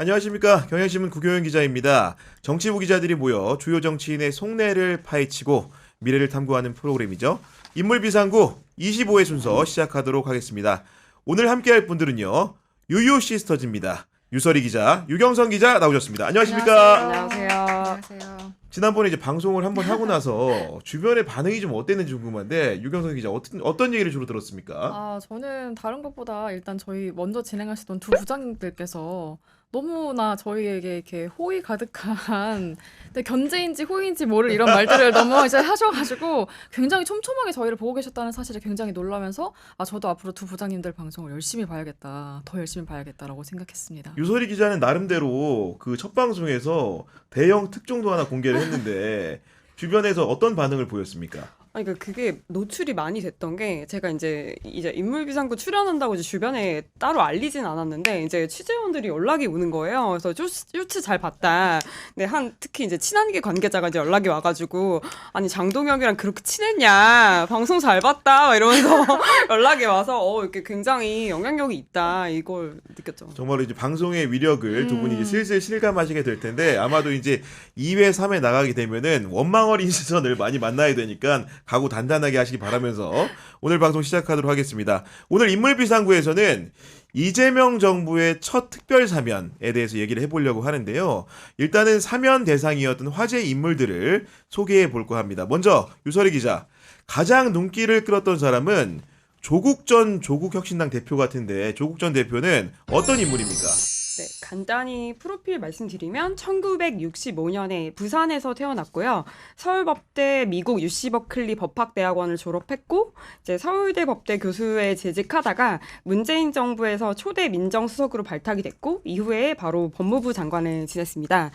안녕하십니까. 경향신문 구교영 기자입니다. 정치부 기자들이 모여 주요 정치인의 속내를 파헤치고 미래를 탐구하는 프로그램이죠. 인물비상구 25회 순서 시작하도록 하겠습니다. 오늘 함께할 분들은요. 유유 시스터즈입니다. 유설이 기자, 유경선 기자 나오셨습니다. 안녕하십니까. 안녕하세요. 안녕하세요. 지난번에 이제 방송을 한번 하고 나서 주변의 반응이 좀 어땠는지 궁금한데 유경선 기자 어떤 얘기를 주로 들었습니까? 저는 다른 것보다 일단 저희 먼저 진행하시던 두 부장님들께서 너무나 저희에게 이렇게 호의 가득한 근데 견제인지 호의인지 모를 이런 말들을 너무 이제 하셔가지고 굉장히 촘촘하게 저희를 보고 계셨다는 사실에 굉장히 놀라면서 저도 앞으로 두 부장님들 방송을 열심히 봐야겠다, 더 열심히 봐야겠다라고 생각했습니다. 유설이 기자는 나름대로 그 첫 방송에서 대형 특종도 하나 공개를 했는데 주변에서 어떤 반응을 보였습니까? 그러니까 그게 노출이 많이 됐던 게 제가 이제 인물비상구 출연한다고 이제 주변에 따로 알리진 않았는데 이제 취재원들이 연락이 오는 거예요. 그래서 쇼츠 잘 봤다. 근데 특히 이제 친한계 관계자가 이제 연락이 와가지고 아니 장동혁이랑 그렇게 친했냐? 방송 잘 봤다. 막 이러면서 연락이 와서 이렇게 굉장히 영향력이 있다 이걸 느꼈죠. 정말로 이제 방송의 위력을 두 분이 이제 슬슬 실감하시게 될 텐데 아마도 이제 2회, 3회 나가게 되면은 원망어린 시선을 많이 만나야 되니까 각오 단단하게 하시기 바라면서 오늘 방송 시작하도록 하겠습니다. 오늘 인물비상구에서는 이재명 정부의 첫 특별 사면에 대해서 얘기를 해보려고 하는데요. 일단은 사면 대상이었던 화제 인물들을 소개해 볼까 합니다. 먼저 유설이 기자, 가장 눈길을 끌었던 사람은 조국 전 조국혁신당 대표 같은데 조국 전 대표는 어떤 인물입니까? 네, 간단히 프로필 말씀드리면 1965년에 부산에서 태어났고요. 서울법대 미국 UC 버클리 법학대학원을 졸업했고 이제 서울대 법대 교수에 재직하다가 문재인 정부에서 초대 민정수석으로 발탁이 됐고 이후에 바로 법무부 장관을 지냈습니다.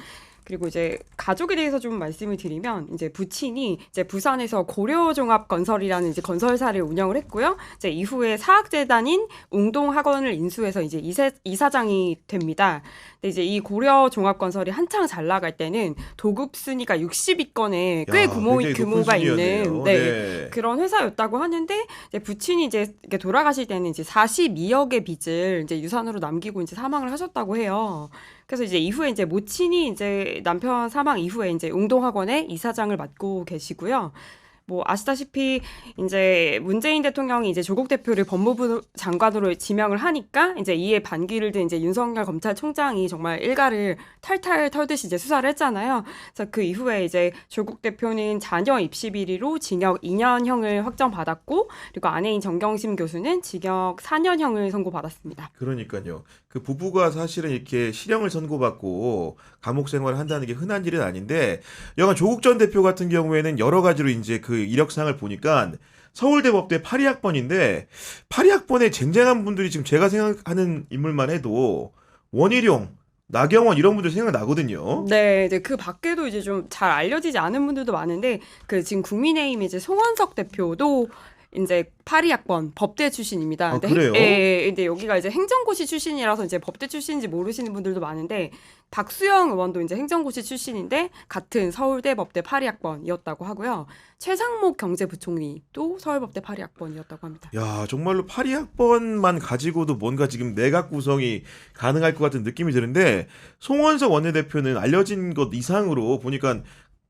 그리고 이제 가족에 대해서 좀 말씀을 드리면 이제 부친이 이제 부산에서 고려종합건설이라는 이제 건설사를 운영을 했고요. 이제 이후에 사학재단인 웅동학원을 인수해서 이제 이사장이 됩니다. 근데 이제 이 고려종합건설이 한창 잘 나갈 때는 도급 순위가 60위권에 꽤 규모가 있는 네. 그런 회사였다고 하는데 이제 부친이 이제 이렇게 돌아가실 때는 이제 42억의 빚을 이제 유산으로 남기고 이제 사망을 하셨다고 해요. 그래서 이제 이후에 이제 모친이 이제 남편 사망 이후에 이제 웅동학원의 이사장을 맡고 계시고요. 뭐 아시다시피 이제 문재인 대통령이 이제 조국 대표를 법무부 장관으로 지명을 하니까 이제 이에 반기를 든 이제 윤석열 검찰총장이 정말 일가를 탈탈 털듯이 이제 수사를 했잖아요. 그래서 그 이후에 이제 조국 대표는 자녀 입시 비리로 징역 2년형을 확정받았고 그리고 아내인 정경심 교수는 징역 4년형을 선고받았습니다. 그러니까요. 그 부부가 사실은 이렇게 실형을 선고받고 감옥 생활을 한다는 게 흔한 일은 아닌데 여간 조국 전 대표 같은 경우에는 여러 가지로 이제 그 이력상을 보니까 서울대 법대 82학번인데 82학번에 쟁쟁한 분들이 지금 제가 생각하는 인물만 해도 원희룡, 나경원 이런 분들 생각나거든요. 네, 이제 그 밖에도 이제 좀 잘 알려지지 않은 분들도 많은데 그 지금 국민의힘 이제 송원석 대표도 이제 82학번 법대 출신입니다. 그래요? 예, 근데 여기가 이제 행정고시 출신이라서 이제 법대 출신인지 모르시는 분들도 많은데 박수영 의원도 이제 행정고시 출신인데 같은 서울대 법대 82학번이었다고 하고요. 최상목 경제부총리도 서울법대 82학번이었다고 합니다. 야, 정말로 82학번만 가지고도 뭔가 지금 내각 구성이 가능할 것 같은 느낌이 드는데 송원석 원내대표는 알려진 것 이상으로 보니까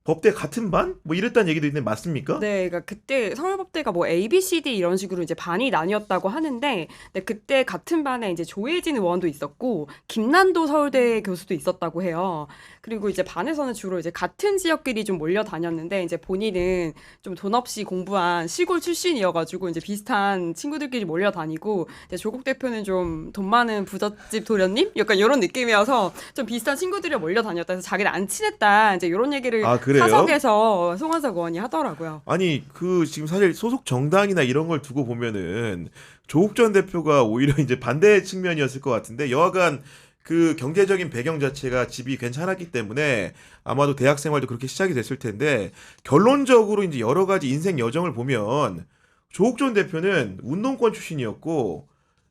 법대 같은 반? 뭐 이랬다는 얘기도 있는데 맞습니까? 네, 그러니까 그때 서울법대가 뭐 A, B, C, D 이런 식으로 이제 반이 나뉘었다고 하는데, 네, 그때 같은 반에 이제 조혜진 의원도 있었고 김난도 서울대 교수도 있었다고 해요. 그리고 이제 반에서는 주로 이제 같은 지역끼리 좀 몰려 다녔는데 이제 본인은 좀 돈 없이 공부한 시골 출신이어가지고 이제 비슷한 친구들끼리 몰려 다니고 이제 조국 대표는 좀 돈 많은 부잣집 도련님? 약간 이런 느낌이어서 좀 비슷한 친구들이 몰려 다녔다 해서 자기는 안 친했다 이제 이런 얘기를 사석에서 송원석 의원이 하더라고요. 아니 그 지금 사실 소속 정당이나 이런 걸 두고 보면은 조국 전 대표가 오히려 이제 반대 측면이었을 것 같은데 여하간 그 경제적인 배경 자체가 집이 괜찮았기 때문에 아마도 대학 생활도 그렇게 시작이 됐을 텐데 결론적으로 이제 여러 가지 인생 여정을 보면 조국 전 대표는 운동권 출신이었고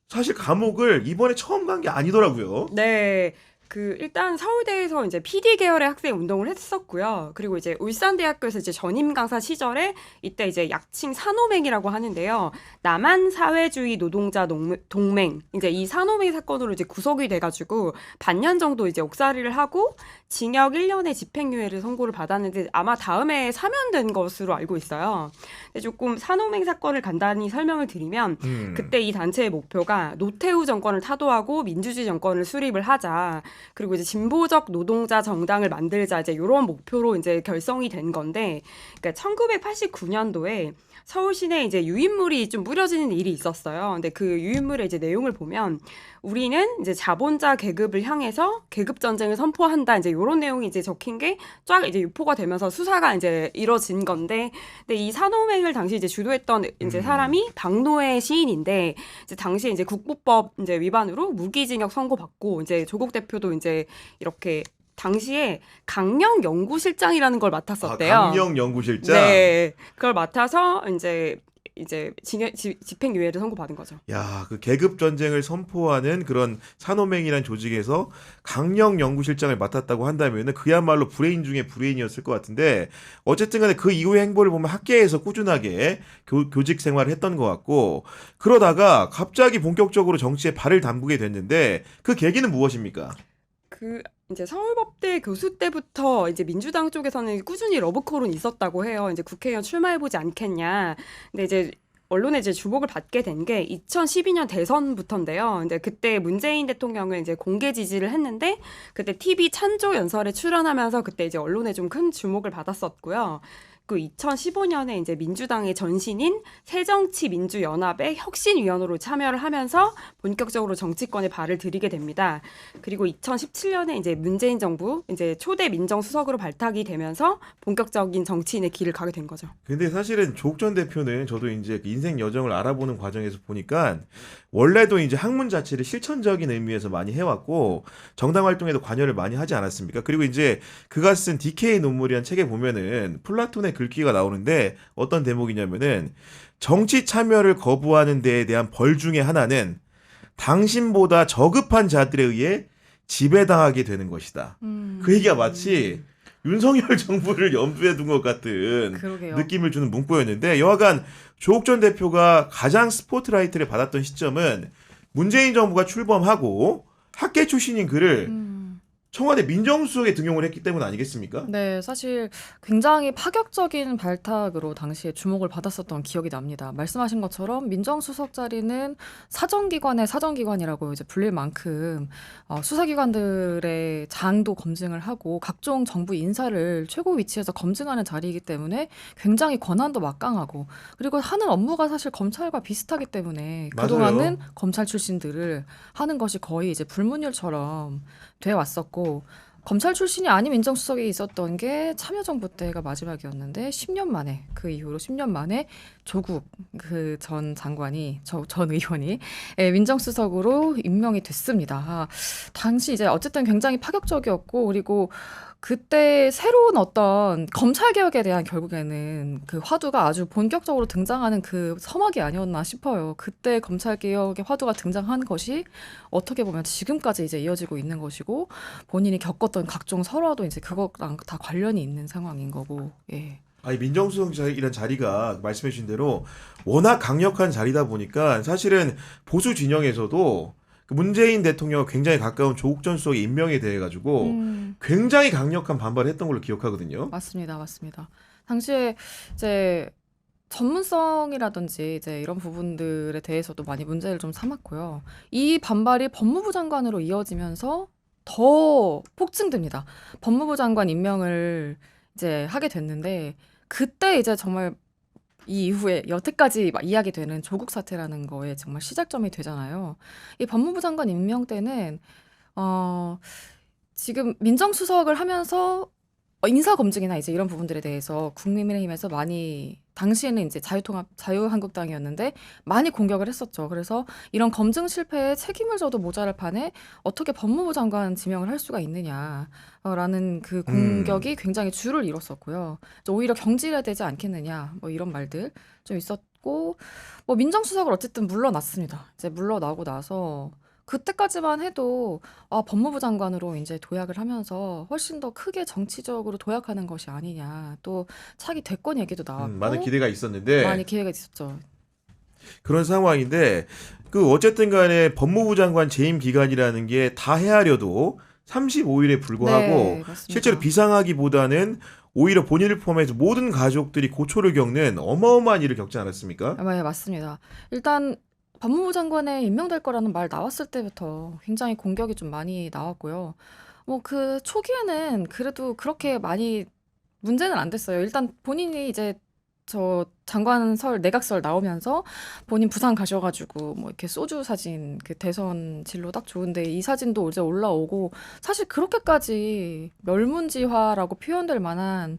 사실 감옥을 이번에 처음 간 게 아니더라고요. 네. 일단 서울대에서 이제 PD 계열의 학생 운동을 했었고요. 그리고 이제 울산대학교에서 이제 전임 강사 시절에 이때 이제 약칭 산호맹이라고 하는데요. 남한 사회주의 노동자 동맹 이제 이 산호맹 사건으로 이제 구속이 돼가지고 반년 정도 이제 옥살이를 하고 징역 1년의 집행유예를 선고를 받았는데 아마 다음에 사면된 것으로 알고 있어요. 근데 조금 산호맹 사건을 간단히 설명을 드리면 그때 이 단체의 목표가 노태우 정권을 타도하고 민주주의 정권을 수립을 하자. 그리고 이제 진보적 노동자 정당을 만들자 이제 이런 목표로 이제 결성이 된 건데, 그러니까 1989년도에 서울 시내에 이제 유인물이 좀 뿌려지는 일이 있었어요. 근데 그 유인물의 이제 내용을 보면 우리는 이제 자본자 계급을 향해서 계급 전쟁을 선포한다 이제 이런 내용이 이제 적힌 게 쫙 이제 유포가 되면서 수사가 이제 이뤄진 건데, 근데 이 산호맹을 당시 이제 주도했던 이제 사람이 박노해 시인인데 이제 당시 이제 국부법 이제 위반으로 무기징역 선고받고 이제 조국 대표도 이제 이렇게 당시에 강령 연구실장이라는 걸 맡았었대요. 강령 연구실장. 네, 그걸 맡아서 이제 집행유예를 선고받은 거죠. 야, 그 계급 전쟁을 선포하는 그런 산호맹이라는 조직에서 강령 연구실장을 맡았다고 한다면은 그야말로 브레인 중에 브레인이었을 것 같은데, 어쨌든 간에 그 이후의 행보를 보면 학계에서 꾸준하게 교직 생활을 했던 것 같고, 그러다가 갑자기 본격적으로 정치에 발을 담그게 됐는데 그 계기는 무엇입니까? 이제 서울법대 교수 때부터 이제 민주당 쪽에서는 꾸준히 러브콜은 있었다고 해요. 이제 국회의원 출마해보지 않겠냐. 근데 이제 언론에 이제 주목을 받게 된 게 2012년 대선부터인데요. 근데 그때 문재인 대통령을 이제 공개 지지를 했는데 그때 TV 찬조 연설에 출연하면서 그때 이제 언론에 좀 큰 주목을 받았었고요. 그 2015년에 이제 민주당의 전신인 새정치민주연합의 혁신위원으로 참여를 하면서 본격적으로 정치권에 발을 들이게 됩니다. 그리고 2017년에 이제 문재인 정부 이제 초대 민정수석으로 발탁이 되면서 본격적인 정치인의 길을 가게 된 거죠. 근데 사실은 조국 전 대표는 저도 이제 그 인생 여정을 알아보는 과정에서 보니까 원래도 이제 학문 자체를 실천적인 의미에서 많이 해왔고 정당 활동에도 관여를 많이 하지 않았습니까? 그리고 이제 그가 쓴 디케이 논문이라는 책에 보면은 플라톤의 글귀가 나오는데 어떤 대목이냐면은 정치 참여를 거부하는 데에 대한 벌 중에 하나는 당신보다 저급한 자들에 의해 지배당하게 되는 것이다. 그 얘기가 마치 윤석열 정부를 염두에 둔 것 같은 그러게요. 느낌을 주는 문구였는데, 여하간 조국 전 대표가 가장 스포트라이트를 받았던 시점은 문재인 정부가 출범하고 학계 출신인 그를 청와대 민정수석에 등용을 했기 때문 아니겠습니까? 네, 사실 굉장히 파격적인 발탁으로 당시에 주목을 받았었던 기억이 납니다. 말씀하신 것처럼 민정수석 자리는 사정기관의 사정기관이라고 이제 불릴 만큼 수사기관들의 장도 검증을 하고 각종 정부 인사를 최고 위치에서 검증하는 자리이기 때문에 굉장히 권한도 막강하고, 그리고 하는 업무가 사실 검찰과 비슷하기 때문에 맞아요. 그동안은 검찰 출신들을 하는 것이 거의 이제 불문율처럼 돼 왔었고, 검찰 출신이 아닌 민정수석에 있었던 게 참여정부 때가 마지막이었는데 10년 만에, 그 이후로 10년 만에 조국 그 전 장관이 전 의원이 민정수석으로 임명이 됐습니다. 당시 이제 어쨌든 굉장히 파격적이었고, 그리고 그때 새로운 어떤 검찰 개혁에 대한 결국에는 그 화두가 아주 본격적으로 등장하는 그 서막이 아니었나 싶어요. 그때 검찰 개혁의 화두가 등장한 것이 어떻게 보면 지금까지 이제 이어지고 있는 것이고, 본인이 겪었던 각종 설화도 이제 그거랑 다 관련이 있는 상황인 거고. 예. 아니, 민정수석이란 자리가 말씀해 주신 대로 워낙 강력한 자리다 보니까 사실은 보수 진영에서도 그 문재인 대통령과 굉장히 가까운 조국 전 수석이 임명에 대해 가지고 굉장히 강력한 반발을 했던 걸로 기억하거든요. 맞습니다. 맞습니다. 당시에 이제 전문성이라든지 이제 이런 부분들에 대해서도 많이 문제를 좀 삼았고요. 이 반발이 법무부 장관으로 이어지면서 더 폭증됩니다. 법무부 장관 임명을 이제 하게 됐는데, 그때 이제 정말 이 이후에 여태까지 막 이야기되는 조국 사태라는 거에 정말 시작점이 되잖아요. 이 법무부 장관 임명 때는 지금 민정수석을 하면서 인사 검증이나 이제 이런 부분들에 대해서 국민의힘에서 많이, 당시에는 이제 자유한국당이었는데 많이 공격을 했었죠. 그래서 이런 검증 실패에 책임을 져도 모자랄 판에 어떻게 법무부 장관 지명을 할 수가 있느냐라는 그 공격이 굉장히 줄을 이뤘었고요. 오히려 경질해야 되지 않겠느냐, 뭐 이런 말들 좀 있었고, 뭐 민정수석을 어쨌든 물러났습니다. 이제 물러나고 나서 그때까지만 해도 법무부 장관으로 이제 도약을 하면서 훨씬 더 크게 정치적으로 도약하는 것이 아니냐. 또 차기 대권 얘기도 많은 나왔고 기대가 있었는데 많이 기회가 있었죠. 그런 상황인데 그 어쨌든 간에 법무부 장관 재임 기간이라는 게 다 헤아려도 35일에 불과하고 네, 맞습니다. 실제로 비상하기보다는 오히려 본인을 포함해서 모든 가족들이 고초를 겪는 어마어마한 일을 겪지 않았습니까? 네, 맞습니다. 일단 법무부 장관에 임명될 거라는 말 나왔을 때부터 굉장히 공격이 좀 많이 나왔고요. 뭐 그 초기에는 그래도 그렇게 많이 문제는 안 됐어요. 일단 본인이 이제 저 장관설, 내각설 나오면서 본인 부산 가셔가지고 뭐 이렇게 소주 사진 그 대선 진로 딱 좋은데 이 사진도 이제 올라오고 사실 그렇게까지 멸문지화라고 표현될 만한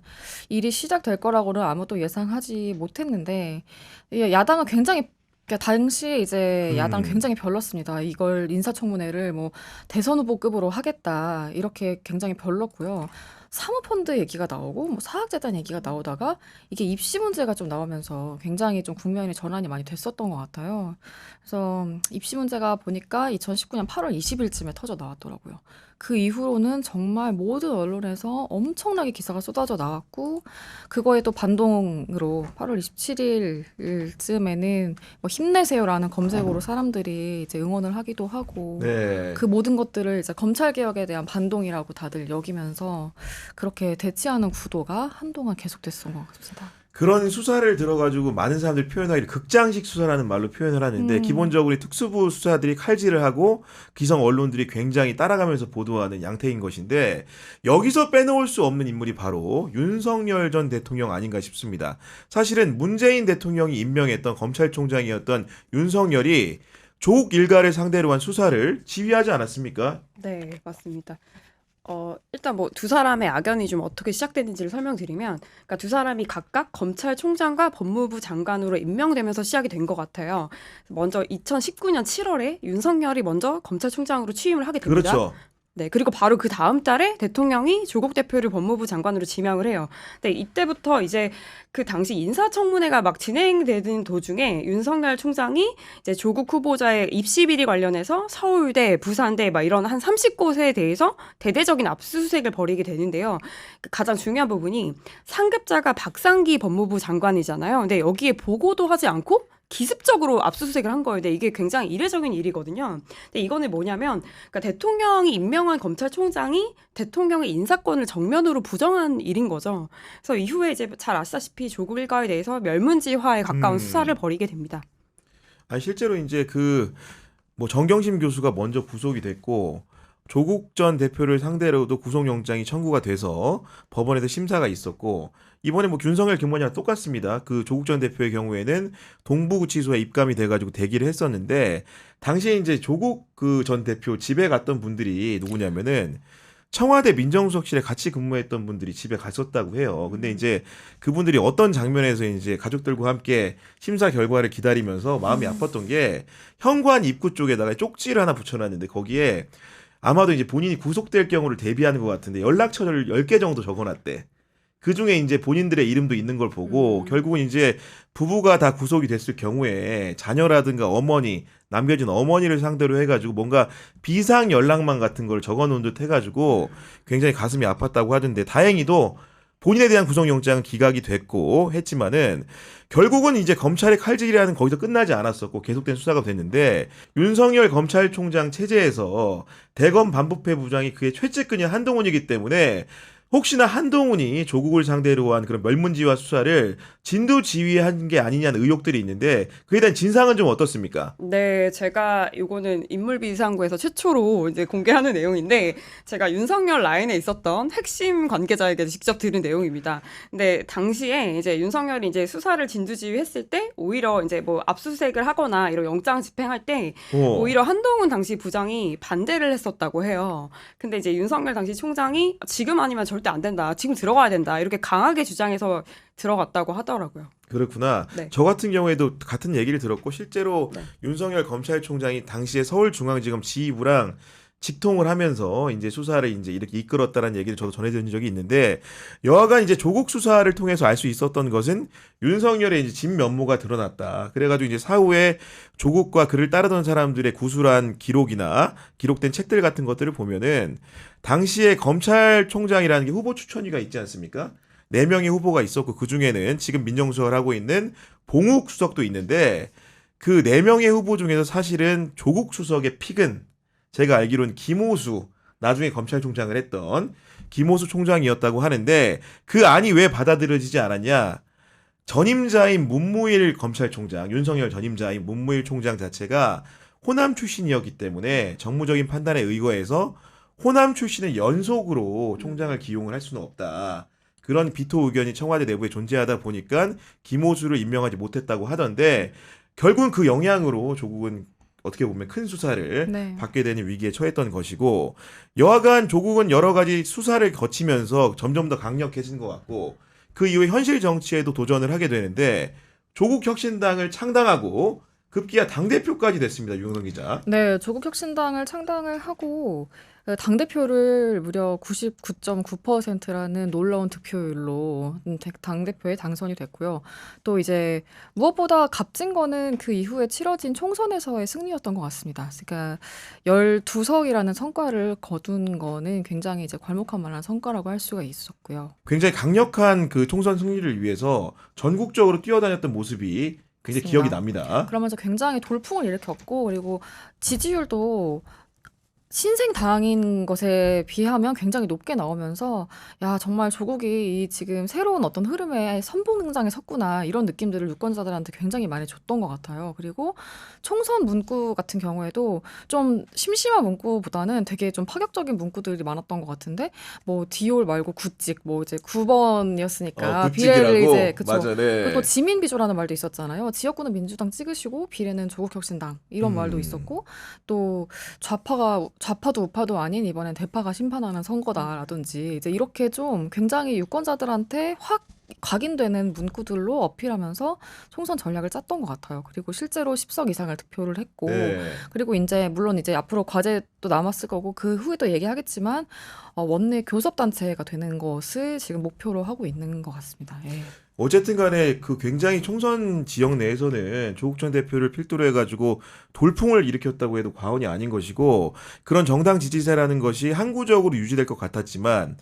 일이 시작될 거라고는 아무도 예상하지 못했는데 야당은 굉장히 그러니까 당시에 이제 야당 굉장히 별렀습니다. 이걸 인사청문회를 뭐 대선 후보급으로 하겠다 이렇게 굉장히 별렀고요. 사모펀드 얘기가 나오고 뭐 사학재단 얘기가 나오다가 이게 입시 문제가 좀 나오면서 굉장히 좀 국면이 전환이 많이 됐었던 것 같아요. 그래서 입시 문제가 보니까 2019년 8월 20일쯤에 터져 나왔더라고요. 그 이후로는 정말 모든 언론에서 엄청나게 기사가 쏟아져 나왔고 그거에 또 반동으로 8월 27일쯤에는 뭐 힘내세요라는 검색어로 사람들이 이제 응원을 하기도 하고 네. 그 모든 것들을 이제 검찰 개혁에 대한 반동이라고 다들 여기면서 그렇게 대치하는 구도가 한동안 계속됐던 것 같습니다. 그런 수사를 들어가지고 많은 사람들이 표현하기를 극장식 수사라는 말로 표현을 하는데 기본적으로 이 특수부 수사들이 칼질을 하고 기성 언론들이 굉장히 따라가면서 보도하는 양태인 것인데 여기서 빼놓을 수 없는 인물이 바로 윤석열 전 대통령 아닌가 싶습니다. 사실은 문재인 대통령이 임명했던 검찰총장이었던 윤석열이 조국 일가를 상대로 한 수사를 지휘하지 않았습니까? 네, 맞습니다. 일단 뭐 두 사람의 악연이 좀 어떻게 시작됐는지를 설명드리면, 그러니까 두 사람이 각각 검찰총장과 법무부 장관으로 임명되면서 시작이 된 것 같아요. 먼저 2019년 7월에 윤석열이 먼저 검찰총장으로 취임을 하게 됩니다. 그렇죠. 네, 그리고 바로 그 다음 달에 대통령이 조국 대표를 법무부 장관으로 지명을 해요. 네, 이때부터 이제 그 당시 인사청문회가 막 진행되는 도중에 윤석열 총장이 이제 조국 후보자의 입시 비리 관련해서 서울대, 부산대 막 이런 한 30곳에 대해서 대대적인 압수수색을 벌이게 되는데요. 가장 중요한 부분이 상급자가 박상기 법무부 장관이잖아요. 근데 여기에 보고도 하지 않고 기습적으로 압수수색을 한 거예요. 근데 이게 굉장히 이례적인 일이거든요. 근데 이거는 뭐냐면, 그러니까 대통령이 임명한 검찰총장이 대통령의 인사권을 정면으로 부정한 일인 거죠. 그래서 이후에 이제 잘 아시다시피 조국 일가에 대해서 멸문지화에 가까운 수사를 벌이게 됩니다. 아니 실제로 이제 그 뭐 정경심 교수가 먼저 구속이 됐고 조국 전 대표를 상대로도 구속영장이 청구가 돼서 법원에서 심사가 있었고 이번에 뭐 윤석열 김건희랑 똑같습니다. 그 조국 전 대표의 경우에는 동부구치소에 입감이 돼가지고 대기를 했었는데 당시에 이제 조국 그 전 대표 집에 갔던 분들이 누구냐면은 청와대 민정수석실에 같이 근무했던 분들이 집에 갔었다고 해요. 근데 이제 그분들이 어떤 장면에서 이제 가족들과 함께 심사 결과를 기다리면서 마음이 아팠던 게 현관 입구 쪽에다가 쪽지를 하나 붙여놨는데 거기에 아마도 이제 본인이 구속될 경우를 대비하는 것 같은데 연락처를 10개 정도 적어놨대. 그 중에 이제 본인들의 이름도 있는 걸 보고 결국은 이제 부부가 다 구속이 됐을 경우에 자녀라든가 어머니, 남겨진 어머니를 상대로 해가지고 뭔가 비상 연락망 같은 걸 적어놓은 듯 해가지고 굉장히 가슴이 아팠다고 하던데 다행히도 본인에 대한 구속영장은 기각이 됐고 했지만은 결국은 이제 검찰의 칼질이라는 거기서 끝나지 않았었고 계속된 수사가 됐는데 윤석열 검찰총장 체제에서 대검 반부패 부장이 그의 최측근인 한동훈이기 때문에 혹시나 한동훈이 조국을 상대로 한 그런 멸문지화 수사를 진두지휘한 게 아니냐는 의혹들이 있는데 그에 대한 진상은 좀 어떻습니까? 네, 제가 이거는 인물비상구에서 최초로 이제 공개하는 내용인데 제가 윤석열 라인에 있었던 핵심 관계자에게 직접 들은 내용입니다. 근데 당시에 이제 윤석열이 이제 수사를 진두지휘했을 때 오히려 이제 뭐 압수수색을 하거나 이런 영장 집행할 때 오히려 한동훈 당시 부장이 반대를 했었다고 해요. 근데 이제 윤석열 당시 총장이 지금 아니면 절대 안 된다. 지금 들어가야 된다. 이렇게 강하게 주장해서 들어갔다고 하더라고요. 그렇구나. 네. 저 같은 경우에도 같은 얘기를 들었고 실제로 윤석열 검찰총장이 당시에 서울중앙지검 지휘부랑 직통을 하면서 이제 수사를 이제 이렇게 이끌었다는 얘기를 저도 전해드린 적이 있는데 여하간 이제 조국 수사를 통해서 알 수 있었던 것은 윤석열의 이제 진면모가 드러났다. 그래가지고 이제 사후에 조국과 그를 따르던 사람들의 구술한 기록이나 기록된 책들 같은 것들을 보면은 당시에 검찰총장이라는 게 후보 추천위가 있지 않습니까? 4명의 후보가 있었고 그 중에는 지금 민정수석을 하고 있는 봉욱 수석도 있는데 그 4명의 후보 중에서 사실은 조국 수석의 픽은 제가 알기로는 김호수, 나중에 검찰총장을 했던 김호수 총장이었다고 하는데 그 안이 왜 받아들여지지 않았냐? 전임자인 문무일 검찰총장, 윤석열 전임자인 문무일 총장 자체가 호남 출신이었기 때문에 정무적인 판단에 의거해서 호남 출신을 연속으로 총장을 기용을 할 수는 없다. 그런 비토 의견이 청와대 내부에 존재하다 보니까 김호수를 임명하지 못했다고 하던데 결국은 그 영향으로 조국은 어떻게 보면 큰 수사를 네. 받게 되는 위기에 처했던 것이고 여하간 조국은 여러 가지 수사를 거치면서 점점 더 강력해진 것 같고 그 이후에 현실 정치에도 도전을 하게 되는데 조국 혁신당을 창당하고 급기야 당대표까지 됐습니다. 유영선 기자. 네, 조국혁신당을 창당을 하고 당대표를 무려 99.9%라는 놀라운 득표율로 당대표에 당선이 됐고요. 또 이제 무엇보다 값진 거는 그 이후에 치러진 총선에서의 승리였던 것 같습니다. 그러니까 12석이라는 성과를 거둔 거는 굉장히 이제 괄목할 만한 성과라고 할 수가 있었고요. 굉장히 강력한 그 총선 승리를 위해서 전국적으로 뛰어다녔던 모습이 굉장히 맞습니다. 기억이 납니다. 그러면서 굉장히 돌풍을 일으켰고 그리고 지지율도 신생당인 것에 비하면 굉장히 높게 나오면서 야 정말 조국이 이 지금 새로운 어떤 흐름의 선봉 등장에 섰구나 이런 느낌들을 유권자들한테 굉장히 많이 줬던 것 같아요. 그리고 총선 문구 같은 경우에도 좀 심심한 문구보다는 되게 좀 파격적인 문구들이 많았던 것 같은데 뭐 디올 말고 구찍 뭐 이제 9번이었으니까 비례를 이제 그쵸. 맞아, 네. 그리고 또 지민비조라는 말도 있었잖아요. 지역구는 민주당 찍으시고 비례는 조국혁신당 이런 말도 있었고 또 좌파도 우파도 아닌 이번엔 대파가 심판하는 선거다라든지 이제 이렇게 좀 굉장히 유권자들한테 확 각인되는 문구들로 어필하면서 총선 전략을 짰던 것 같아요. 그리고 실제로 10석 이상을 득표를 했고 네. 그리고 이제 물론 이제 앞으로 과제도 남았을 거고 그 후에도 얘기하겠지만 원내 교섭단체가 되는 것을 지금 목표로 하고 있는 것 같습니다. 예. 어쨌든 간에 그 굉장히 총선 지역 내에서는 조국 전 대표를 필두로 해가지고 돌풍을 일으켰다고 해도 과언이 아닌 것이고 그런 정당 지지세라는 것이 항구적으로 유지될 것 같았지만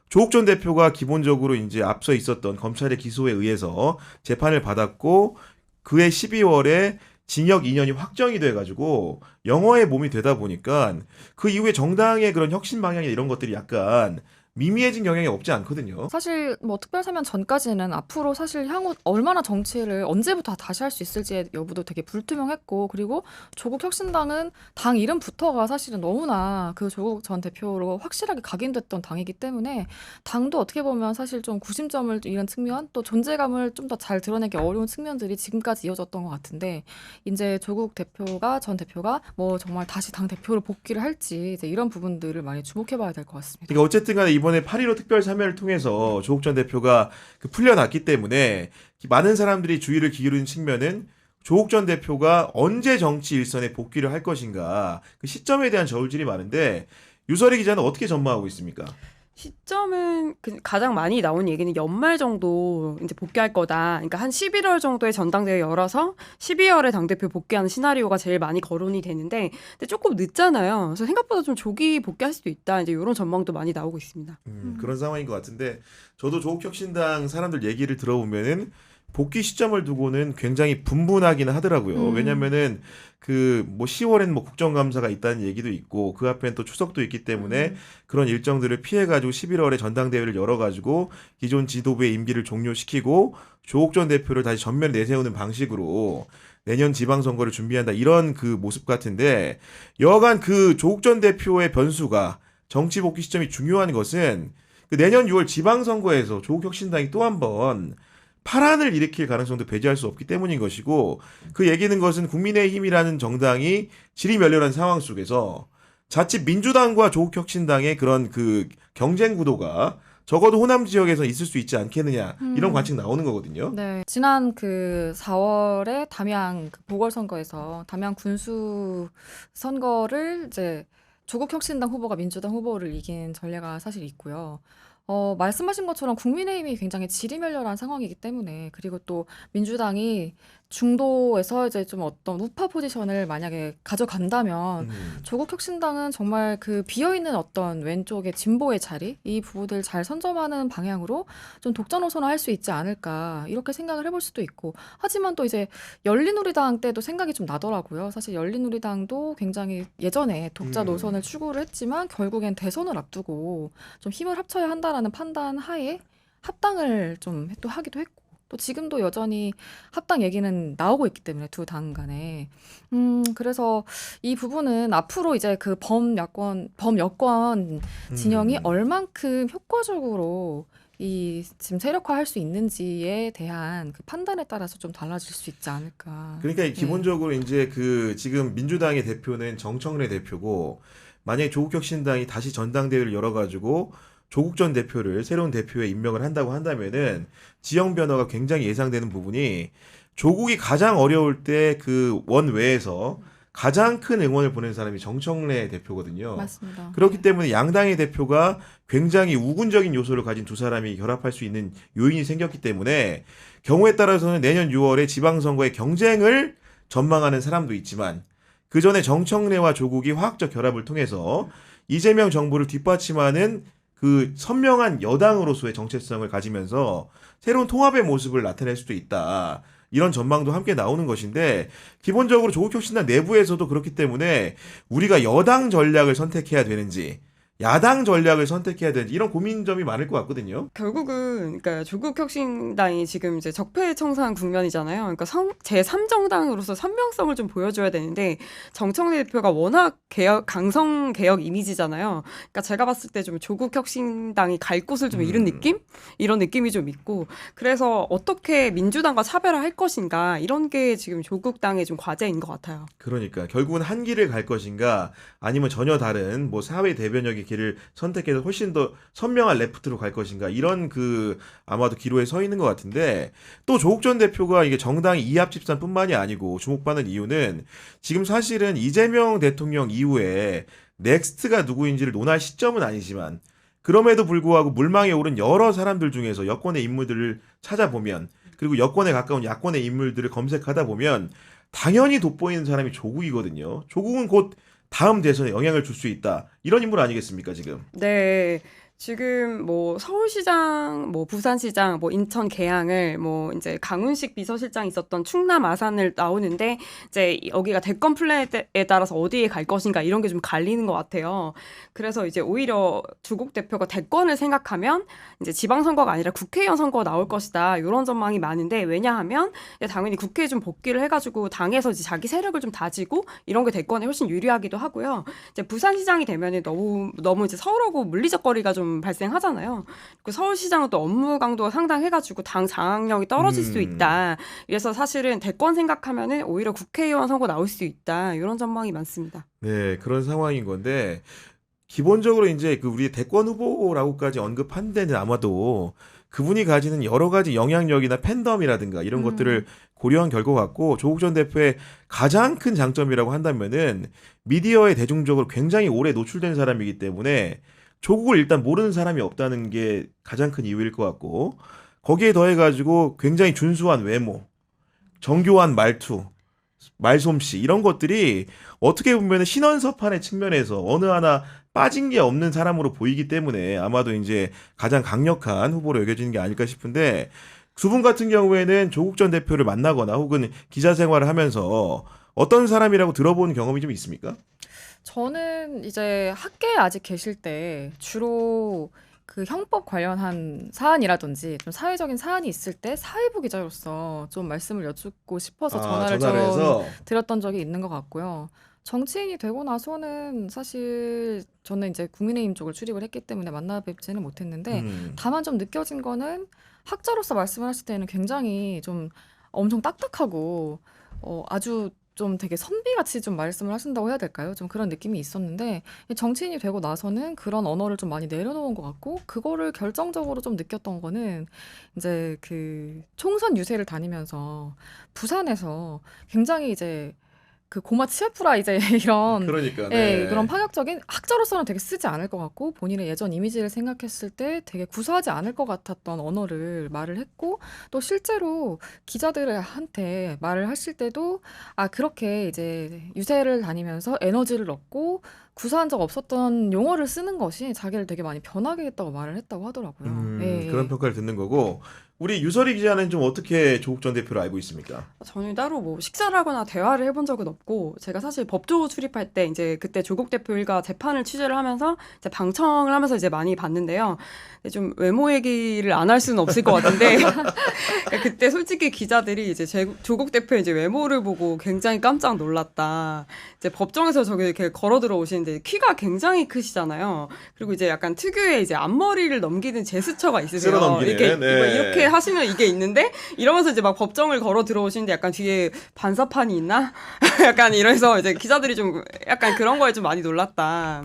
조국 전 대표가 기본적으로 이제 앞서 있었던 검찰의 기소에 의해서 재판을 받았고 그해 12월에 징역 2년이 확정이 돼가지고 영어의 몸이 되다 보니까 그 이후에 정당의 그런 혁신 방향이나 이런 것들이 약간 미미해진 경향이 없지 않거든요. 사실 뭐 특별사면 전까지는 앞으로 사실 향후 얼마나 정치를 언제부터 다시 할 수 있을지의 여부도 되게 불투명했고 그리고 조국 혁신당은 당 이름부터가 사실은 너무나 그 조국 전 대표로 확실하게 각인됐던 당이기 때문에 당도 어떻게 보면 사실 좀 구심점을 잃은 측면 또 존재감을 좀 더 잘 드러내기 어려운 측면들이 지금까지 이어졌던 것 같은데 이제 조국 대표가 전 대표가 뭐 정말 다시 당 대표로 복귀를 할지 이제 이런 부분들을 많이 주목해봐야 될 것 같습니다. 그러니까 어쨌든 간에 이번에 8.15 특별사면을 통해서 조국 전 대표가 풀려났기 때문에 많은 사람들이 주의를 기울이는 측면은 조국 전 대표가 언제 정치 일선에 복귀를 할 것인가 그 시점에 대한 저울질이 많은데 유설희 기자는 어떻게 전망하고 있습니까? 시점은 가장 많이 나온 얘기는 연말 정도 이제 복귀할 거다. 그러니까 한 11월 정도에 전당대회 열어서 12월에 당대표 복귀하는 시나리오가 제일 많이 거론이 되는데 근데 조금 늦잖아요. 그래서 생각보다 좀 조기 복귀할 수도 있다. 이제 이런 전망도 많이 나오고 있습니다. 그런 상황인 것 같은데 저도 조국혁신당 사람들 얘기를 들어보면은 복귀 시점을 두고는 굉장히 분분하기는 하더라고요. 왜냐면은 그 뭐 10월엔 뭐 국정감사가 있다는 얘기도 있고 그 앞엔 또 추석도 있기 때문에 그런 일정들을 피해가지고 11월에 전당대회를 열어가지고 기존 지도부의 임기를 종료시키고 조국 전 대표를 다시 전면에 내세우는 방식으로 내년 지방선거를 준비한다 이런 그 모습 같은데 여하간 그 조국 전 대표의 변수가 정치 복귀 시점이 중요한 것은 그 내년 6월 지방선거에서 조국혁신당이 또 한 번 파란을 일으킬 가능성도 배제할 수 없기 때문인 것이고 그 얘기는 것은 국민의힘이라는 정당이 지리멸렬한 상황 속에서 자칫 민주당과 조국혁신당의 그런 그 경쟁 구도가 적어도 호남 지역에서 있을 수 있지 않겠느냐 이런 관측 나오는 거거든요. 네, 지난 그 4월에 담양 그 보궐선거에서 담양 군수 선거를 이제 조국혁신당 후보가 민주당 후보를 이긴 전례가 사실 있고요. 말씀하신 것처럼 국민의힘이 굉장히 지리멸렬한 상황이기 때문에 그리고 또 민주당이 중도에서 이제 좀 어떤 우파 포지션을 만약에 가져간다면 조국혁신당은 정말 그 비어있는 어떤 왼쪽의 진보의 자리 이 부분들 잘 선점하는 방향으로 좀 독자 노선을 할 수 있지 않을까 이렇게 생각을 해볼 수도 있고 하지만 또 이제 열린우리당 때도 생각이 좀 나더라고요. 사실 열린우리당도 굉장히 예전에 독자 노선을 추구를 했지만 결국엔 대선을 앞두고 좀 힘을 합쳐야 한다라는 판단 하에 합당을 좀 또 하기도 했고 또 지금도 여전히 합당 얘기는 나오고 있기 때문에 두 당 간에 그래서 이 부분은 앞으로 이제 그 범여권 진영이 음. 얼만큼 효과적으로 이 지금 세력화할 수 있는지에 대한 그 판단에 따라서 좀 달라질 수 있지 않을까. 그러니까 네. 기본적으로 이제 그 지금 민주당의 대표는 정청래 대표고 만약에 조국혁신당이 다시 전당대회를 열어가지고 조국 전 대표를 새로운 대표에 임명을 한다고 한다면은 지형 변화가 굉장히 예상되는 부분이 조국이 가장 어려울 때 그 원외에서 가장 큰 응원을 보낸 사람이 정청래 대표거든요. 맞습니다. 그렇기 때문에 양당의 대표가 굉장히 우군적인 요소를 가진 두 사람이 결합할 수 있는 요인이 생겼기 때문에 경우에 따라서는 내년 6월에 지방선거의 경쟁을 전망하는 사람도 있지만 그 전에 정청래와 조국이 화학적 결합을 통해서 이재명 정부를 뒷받침하는 그 선명한 여당으로서의 정체성을 가지면서 새로운 통합의 모습을 나타낼 수도 있다. 이런 전망도 함께 나오는 것인데 기본적으로 조국혁신당 내부에서도 그렇기 때문에 우리가 여당 전략을 선택해야 되는지 야당 전략을 선택해야 되는지 이런 고민점이 많을 것 같거든요. 결국은 그러니까 조국혁신당이 지금 이제 적폐청산 국면이잖아요. 그러니까 제3정당으로서 선명성을 좀 보여줘야 되는데 정청래 대표가 워낙 강성 개혁 이미지잖아요. 그러니까 제가 봤을 때 좀 조국혁신당이 갈 곳을 좀 잃은 느낌? 이런 느낌이 좀 있고 그래서 어떻게 민주당과 차별화할 것인가 이런 게 지금 조국당의 좀 과제인 것 같아요. 그러니까 결국은 한 길을 갈 것인가 아니면 전혀 다른 뭐 사회 대변혁의 길을 선택해서 훨씬 더 선명한 레프트로 갈 것인가 이런 그 아마도 기로에 서 있는 것 같은데 또 조국 전 대표가 이게 정당 이합집산뿐만이 아니고 주목받는 이유는 지금 사실은 이재명 대통령 이후에 넥스트가 누구인지를 논할 시점은 아니지만 그럼에도 불구하고 물망에 오른 여러 사람들 중에서 여권의 인물들을 찾아보면 그리고 여권에 가까운 야권의 인물들을 검색하다 보면 당연히 돋보이는 사람이 조국이거든요. 조국은 곧 다음 대선에 영향을 줄 수 있다. 이런 인물 아니겠습니까, 지금? 네. 지금 뭐 서울시장, 뭐 부산시장, 뭐 인천 계양을 뭐 이제 강훈식 비서실장이 있었던 충남 아산을 나오는데 이제 여기가 대권 플랜에 따라서 어디에 갈 것인가 이런 게 좀 갈리는 것 같아요. 그래서 이제 오히려 조국 대표가 대권을 생각하면 이제 지방선거가 아니라 국회의원 선거가 나올 것이다. 이런 전망이 많은데 왜냐하면 당연히 국회에 좀 복귀를 해가지고 당에서 이제 자기 세력을 좀 다지고 이런 게 대권에 훨씬 유리하기도 하고요. 이제 부산시장이 되면은 너무 이제 서울하고 물리적 거리가 좀 발생하잖아요. 그 서울시장은 또 업무 강도가 상당해가지고 당 장악력이 떨어질 수 있다. 그래서 사실은 대권 생각하면은 오히려 국회의원 선거 나올 수 있다. 이런 전망이 많습니다. 네, 그런 상황인 건데 기본적으로 이제 그 우리 대권 후보라고까지 언급한 데는 아마도 그분이 가지는 여러 가지 영향력이나 팬덤이라든가 이런 것들을 고려한 결과 같고 조국 전 대표의 가장 큰 장점이라고 한다면은 미디어에 대중적으로 굉장히 오래 노출된 사람이기 때문에 조국을 일단 모르는 사람이 없다는 게 가장 큰 이유일 것 같고 거기에 더해가지고 굉장히 준수한 외모, 정교한 말투, 말솜씨 이런 것들이 어떻게 보면 신원서판의 측면에서 어느 하나 빠진 게 없는 사람으로 보이기 때문에 아마도 이제 가장 강력한 후보로 여겨지는 게 아닐까 싶은데 두 분 같은 경우에는 조국 전 대표를 만나거나 혹은 기자 생활을 하면서 어떤 사람이라고 들어본 경험이 좀 있습니까? 저는 이제 학계에 아직 계실 때 주로 그 형법 관련한 사안이라든지 좀 사회적인 사안이 있을 때 사회부 기자로서 좀 말씀을 여쭙고 싶어서 전화를 좀 해서 드렸던 적이 있는 것 같고요. 정치인이 되고 나서는 사실 저는 이제 국민의힘 쪽을 출입을 했기 때문에 만나 뵙지는 못했는데 다만 좀 느껴진 거는 학자로서 말씀을 하실 때는 굉장히 좀 엄청 딱딱하고 아주 좀 되게 선비같이 좀 말씀을 하신다고 해야 될까요? 좀 그런 느낌이 있었는데 정치인이 되고 나서는 그런 언어를 좀 많이 내려놓은 것 같고 그거를 결정적으로 좀 느꼈던 거는 이제 그 총선 유세를 다니면서 부산에서 굉장히 이제 그 고마 치아프라 이제 이런 그러니까 예, 네. 그런 파격적인 학자로서는 되게 쓰지 않을 것 같고 본인의 예전 이미지를 생각했을 때 되게 구수하지 않을 것 같았던 언어를 말을 했고 또 실제로 기자들한테 말을 하실 때도 그렇게 이제 유세를 다니면서 에너지를 얻고 구사한 적 없었던 용어를 쓰는 것이 자기를 되게 많이 변하게 했다고 말을 했다고 하더라고요. 예. 그런 평가를 듣는 거고 우리 유설이 기자는 좀 어떻게 조국 전 대표를 알고 있습니까? 저는 따로 뭐 식사를 하거나 대화를 해본 적은 없고 제가 사실 법조 출입할 때 이제 그때 조국 대표 일가 재판을 취재를 하면서 이제 방청을 하면서 이제 많이 봤는데요. 근데 좀 외모 얘기를 안 할 수는 없을 것 같은데 그러니까 그때 솔직히 기자들이 이제 조국 대표의 이제 외모를 보고 굉장히 깜짝 놀랐다. 이제 법정에서 저기 이렇게 걸어 들어오시는데 키가 굉장히 크시잖아요. 그리고 이제 약간 특유의 이제 앞머리를 넘기는 제스처가 있으세요. 쓸어 넘기는, 이렇게 네. 이렇게 하시면 이게 있는데 이러면서 이제 막 법정을 걸어 들어오시는데 약간 뒤에 반사판이 있나? 약간 이래서 이제 기자들이 좀 약간 그런 거에 좀 많이 놀랐다.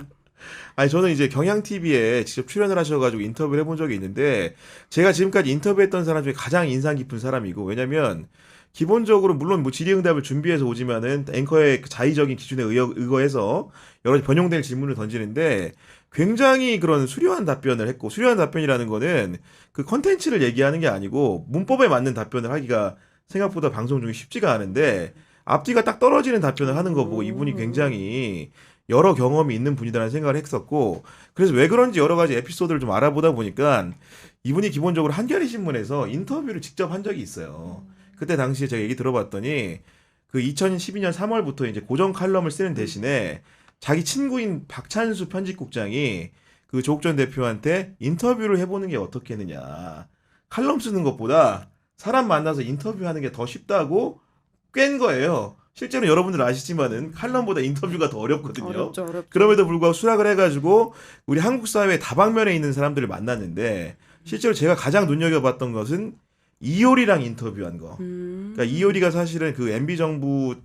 아니 저는 이제 경향 TV에 직접 출연을 하셔가지고 인터뷰를 해본 적이 있는데 제가 지금까지 인터뷰했던 사람 중에 가장 인상 깊은 사람이고 왜냐면 기본적으로 물론 뭐 질의응답을 준비해서 오지만은 앵커의 그 자의적인 기준에 의거해서 여러 가지 변형될 질문을 던지는데 굉장히 그런 수려한 답변을 했고 수려한 답변이라는 거는 그 컨텐츠를 얘기하는 게 아니고 문법에 맞는 답변을 하기가 생각보다 방송 중에 쉽지가 않은데 앞뒤가 딱 떨어지는 답변을 하는 거 보고 이분이 굉장히 여러 경험이 있는 분이다라는 생각을 했었고 그래서 왜 그런지 여러 가지 에피소드를 좀 알아보다 보니까 이분이 기본적으로 한겨레 신문에서 인터뷰를 직접 한 적이 있어요. 그때 당시에 제가 얘기 들어봤더니 그 2012년 3월부터 이제 고정 칼럼을 쓰는 대신에 자기 친구인 박찬수 편집국장이 그 조국 전 대표한테 인터뷰를 해보는 게 어떻겠느냐. 칼럼 쓰는 것보다 사람 만나서 인터뷰하는 게 더 쉽다고 꿰는 거예요. 실제로 여러분들 아시지만은 칼럼보다 인터뷰가 더 어렵거든요. 어렵죠. 그럼에도 불구하고 수락을 해가지고 우리 한국 사회 다방면에 있는 사람들을 만났는데 실제로 제가 가장 눈여겨봤던 것은 이효리랑 인터뷰한 거. 그러니까 이효리가 사실은 그 MB 정부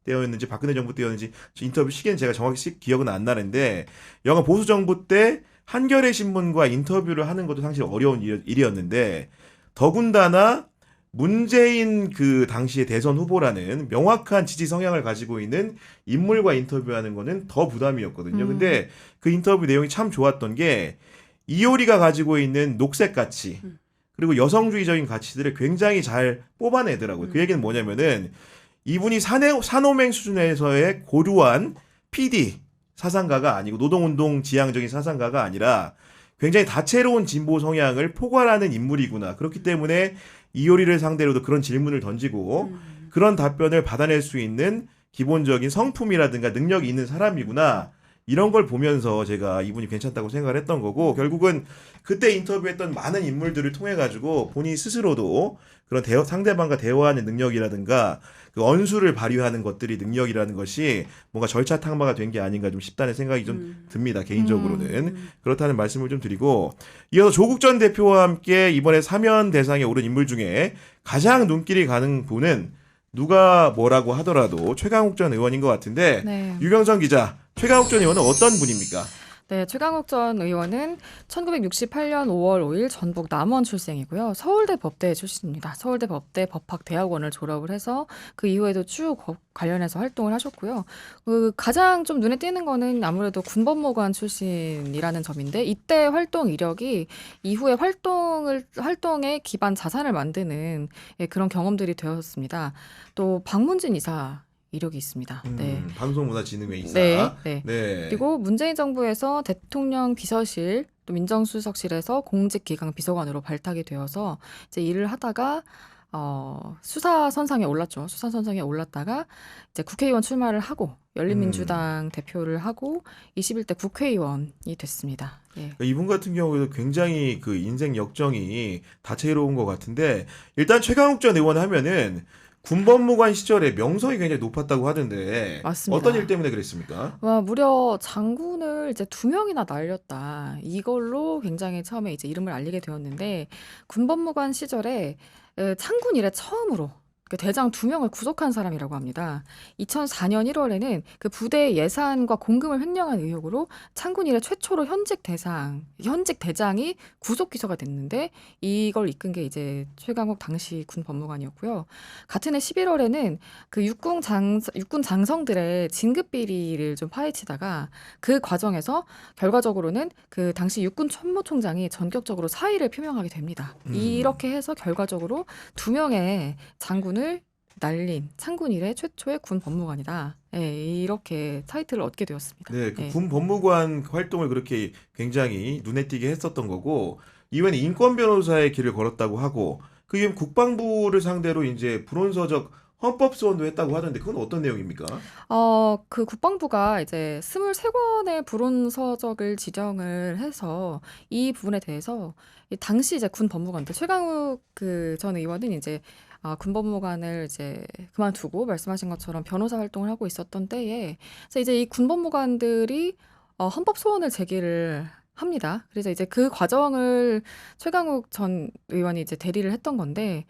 때였는지 박근혜 정부 때였는지 인터뷰 시기는 제가 정확히 기억은 안 나는데 영화 보수 정부 때 한겨레 신문과 인터뷰를 하는 것도 사실 어려운 일이었는데 더군다나 문재인 그 당시의 대선 후보라는 명확한 지지 성향을 가지고 있는 인물과 인터뷰하는 거는 더 부담이었거든요. 근데 그 인터뷰 내용이 참 좋았던 게 이효리가 가지고 있는 녹색 가치 그리고 여성주의적인 가치들을 굉장히 잘 뽑아내더라고요. 그 얘기는 뭐냐면은 이분이 산호맹 수준에서의 고루한 PD 사상가가 아니고 노동운동 지향적인 사상가가 아니라 굉장히 다채로운 진보 성향을 포괄하는 인물이구나. 그렇기 때문에 이효리를 상대로도 그런 질문을 던지고 그런 답변을 받아낼 수 있는 기본적인 성품이라든가 능력이 있는 사람이구나. 이런 걸 보면서 제가 이분이 괜찮다고 생각을 했던 거고 결국은 그때 인터뷰했던 많은 인물들을 통해 가지고 본인 스스로도 그런 상대방과 대화하는 능력이라든가 그 언수를 발휘하는 것들이 능력이라는 것이 뭔가 절차 탕마가 된 게 아닌가 좀 싶다는 생각이 좀 듭니다. 개인적으로는. 그렇다는 말씀을 좀 드리고 이어서 조국 전 대표와 함께 이번에 사면 대상에 오른 인물 중에 가장 눈길이 가는 분은 누가 뭐라고 하더라도 최강욱 전 의원인 것 같은데 네. 유병선 기자, 최강욱 전 의원은 어떤 분입니까? 네, 최강욱 전 의원은 1968년 5월 5일 전북 남원 출생이고요. 서울대 법대 출신입니다. 서울대 법대 법학대학원을 졸업을 해서 그 이후에도 쭉 관련해서 활동을 하셨고요. 그 가장 좀 눈에 띄는 거는 아무래도 군법무관 출신이라는 점인데 이때 활동 이력이 이후에 활동의 기반 자산을 만드는 그런 경험들이 되었습니다. 또 방문진 이사 이력이 있습니다. 네. 방송문화진흥회 이사. 네, 네. 네. 그리고 문재인 정부에서 대통령 비서실 또 민정수석실에서 공직기강 비서관으로 발탁이 되어서 이제 일을 하다가 수사선상에 올랐죠. 수사선상에 올랐다가 이제 국회의원 출마를 하고 열린민주당 대표를 하고 21대 국회의원이 됐습니다. 예. 그러니까 이분 같은 경우에도 굉장히 그 인생 역정이 다채로운 것 같은데 일단 최강욱 전 의원 하면은 군법무관 시절에 명성이 굉장히 높았다고 하던데 맞습니다. 어떤 일 때문에 그랬습니까? 무려 장군을 이제 2명이나 날렸다. 이걸로 굉장히 처음에 이제 이름을 알리게 되었는데 군법무관 시절에 창군 이래 처음으로 그 대장 2명을 구속한 사람이라고 합니다. 2004년 1월에는 그 부대 예산과 공금을 횡령한 의혹으로 창군 이래 최초로 현직 대장이 구속 기소가 됐는데 이걸 이끈 게 이제 최강욱 당시 군 법무관이었고요. 같은 해 11월에는 그 육군 장성들의 진급 비리를 좀 파헤치다가 그 과정에서 결과적으로는 그 당시 육군 참모총장이 전격적으로 사의를 표명하게 됩니다. 이렇게 해서 결과적으로 2명의 장군을 날린 창군 이래 최초의 군 법무관이다. 예, 이렇게 타이틀을 얻게 되었습니다. 네, 그 예. 군 법무관 활동을 그렇게 굉장히 눈에 띄게 했었던 거고 이번에 인권 변호사의 길을 걸었다고 하고 그게 국방부를 상대로 이제 불온서적 헌법 소원도 했다고 하던데 그건 어떤 내용입니까? 그 국방부가 이제 23권의 불온서적을 지정을 해서 이 부분에 대해서 이 당시 이제 군 법무관들 최강욱 그 전 의원은 이제 군 법무관을 이제 그만두고 말씀하신 것처럼 변호사 활동을 하고 있었던 때에 그래서 이제 이 군 법무관들이 헌법 소원을 제기를 합니다. 그래서 이제 그 과정을 최강욱 전 의원이 이제 대리를 했던 건데,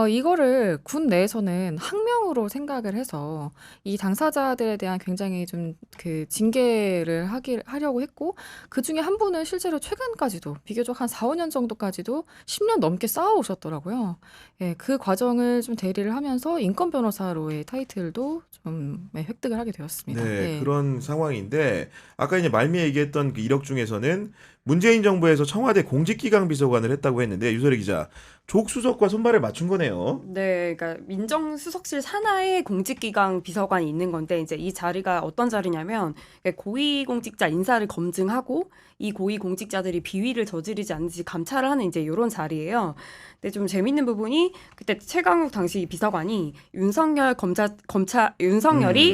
이거를 군 내에서는 항명으로 생각을 해서 이 당사자들에 대한 굉장히 좀 그 징계를 하려고 했고, 그 중에 한 분은 실제로 최근까지도 비교적 한 4, 5년 정도까지도 10년 넘게 쌓아오셨더라고요. 예, 그 과정을 좀 대리를 하면서 인권 변호사로의 타이틀도 좀 획득을 하게 되었습니다. 네, 예. 그런 상황인데 아까 이제 말미에 얘기했던 그 이력 중에서는 문재인 정부에서 청와대 공직기강 비서관을 했다고 했는데 유설희 기자 족 수석과 손발을 맞춘 거네요. 네, 그러니까 민정수석실 산하에 공직기강 비서관이 있는 건데 이제 이 자리가 어떤 자리냐면 고위공직자 인사를 검증하고 이 고위공직자들이 비위를 저지르지 않는지 감찰을 하는 이제 이런 자리예요. 근데 좀 재밌는 부분이 그때 최강욱 당시 비서관이 윤석열이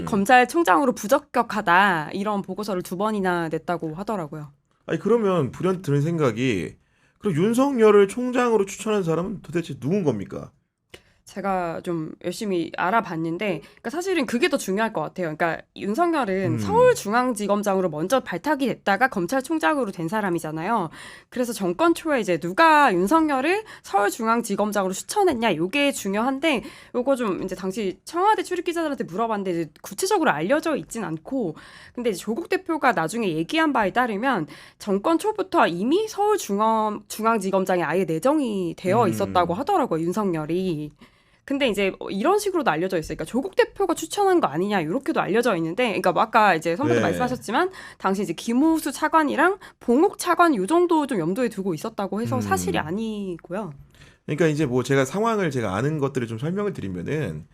검찰총장으로 부적격하다 이런 보고서를 2번이나 냈다고 하더라고요. 아니 그러면 불현듯 드는 생각이 그럼 윤석열을 총장으로 추천한 사람은 도대체 누군 겁니까? 제가 좀 열심히 알아봤는데, 그러니까 사실은 그게 더 중요할 것 같아요. 그러니까 윤석열은 서울중앙지검장으로 먼저 발탁이 됐다가 검찰총장으로 된 사람이잖아요. 그래서 정권 초에 이제 누가 윤석열을 서울중앙지검장으로 추천했냐, 요게 중요한데, 요거 좀 이제 당시 청와대 출입 기자들한테 물어봤는데 이제 구체적으로 알려져 있진 않고, 근데 이제 조국 대표가 나중에 얘기한 바에 따르면 정권 초부터 이미 서울중앙지검장에 아예 내정이 되어 있었다고 하더라고요, 윤석열이. 근데 이제 이런 식으로도 알려져 있어요. 그러니까 조국 대표가 추천한 거 아니냐 이렇게도 알려져 있는데, 그러니까 뭐 아까 이제 선배도 네. 말씀하셨지만 당시 이제 김호수 차관이랑 봉욱 차관 요 정도 좀 염두에 두고 있었다고 해서 사실이 아니고요. 그러니까 이제 뭐 제가 상황을 제가 아는 것들을 좀 설명을 드리면은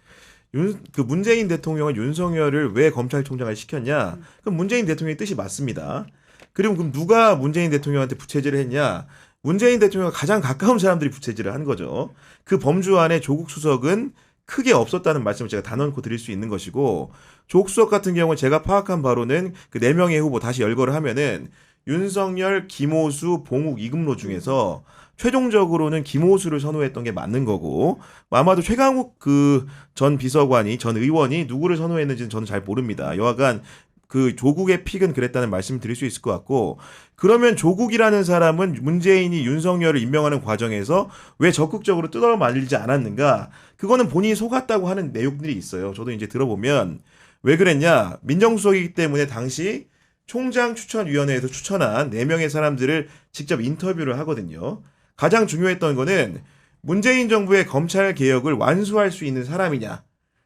그 문재인 대통령은 윤석열을 왜 검찰총장을 시켰냐? 그럼 문재인 대통령의 뜻이 맞습니다. 그리고 그럼 누가 문재인 대통령한테 부채질을 했냐? 문재인 대통령과 가장 가까운 사람들이 부채질을 한 거죠. 그 범주 안에 조국 수석은 크게 없었다는 말씀을 제가 단언코 드릴 수 있는 것이고 조국 수석 같은 경우는 제가 파악한 바로는 그 4명의 후보 다시 열거를 하면은 윤석열, 김호수, 봉욱, 이금로 중에서 최종적으로는 김호수를 선호했던 게 맞는 거고 아마도 최강욱 그 전 비서관이 전 의원이 누구를 선호했는지는 저는 잘 모릅니다. 여하간 그 조국의 픽은 그랬다는 말씀을 드릴 수 있을 것 같고 그러면 조국이라는 사람은 문재인이 윤석열을 임명하는 과정에서 왜 적극적으로 뜯어 말리지 않았는가? 그거는 본인이 속았다고 하는 내용들이 있어요. 저도 이제 들어보면 왜 그랬냐? 민정수석이기 때문에 당시 총장 추천위원회에서 추천한 4명의 사람들을 직접 인터뷰를 하거든요. 가장 중요했던 거는 문재인 정부의 검찰 개혁을 완수할 수 있는 사람이냐?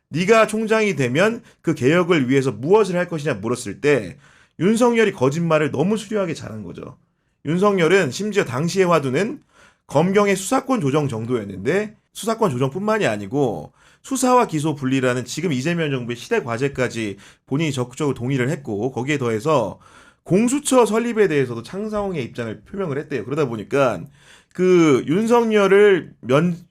네가 총장이 되면 그 개혁을 위해서 무엇을 할 것이냐 물었을 때 윤석열이 거짓말을 너무 수려하게 잘한 거죠. 윤석열은 심지어 당시의 화두는 검경의 수사권 조정 정도였는데 수사권 조정뿐만이 아니고 수사와 기소 분리라는 지금 이재명 정부의 시대 과제까지 본인이 적극적으로 동의를 했고 거기에 더해서 공수처 설립에 대해서도 창사홍의 입장을 표명을 했대요. 그러다 보니까 그 윤석열을